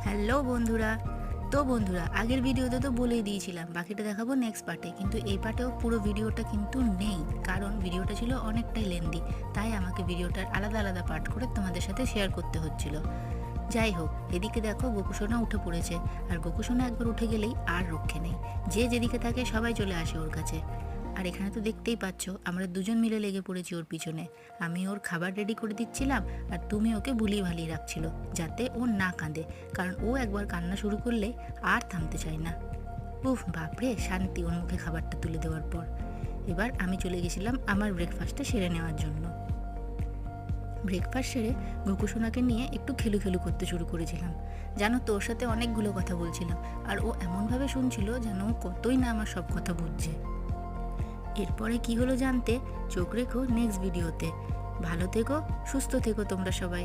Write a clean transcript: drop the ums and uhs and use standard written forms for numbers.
Hello বন্ধুরা। বন্ধুরা, আগের ভিডিওতে তো বলেই দিয়েছিলাম বাকিটা দেখাবো নেক্সট পার্টে, কিন্তু এই পার্টেও পুরো ভিডিওটা কিন্তু নেই, কারণ ভিডিওটা ছিল অনেকটাই লেন্দি। তাই আমাকে ভিডিওটার আলাদা আলাদা পার্ট করে তোমাদের সাথে শেয়ার করতে হচ্ছিল। যাই হোক, এদিকে দেখো গোকুসোনা উঠে পড়েছে, আর গোকুসোনা একবার উঠে গেলেই আর রক্ষে নেই। যে যেদিকে থাকে সবাই চলে আসে ওর কাছে। আর এখানে তো দেখতেই পাচ্ছ আমরা দুজন মিলে লেগে পড়েছি ওর পিছনে। আমি ওর খাবার রেডি করে দিচ্ছিলাম, আর তুমি ওকে ভুলিয়ে ভালিয়ে রাখছিল যাতে ও না কাঁদে, কারণ ও একবার কান্না শুরু করলে আর থামতে চায় না। উফ বাপরে, শান্তি ওর মুখে খাবারটা তুলে দেওয়ার পর। এবার আমি চলে গেছিলাম আমার ব্রেকফাস্টটা সেরে নেওয়ার জন্য। ব্রেকফাস্ট সেরে গোকুসোনাকে নিয়ে একটু খেলু খেলু করতে শুরু করেছিলাম। জানো তো, ওর সাথে অনেকগুলো কথা বলছিলাম, আর ও এমনভাবে শুনছিল যেন ও কতই না আমার সব কথা বুঝছে। এরপরে কি হলো জানতে চোখ রেখো নেক্সট ভিডিওতে। ভালো থেকো, সুস্থ থেকো তোমরা সবাই।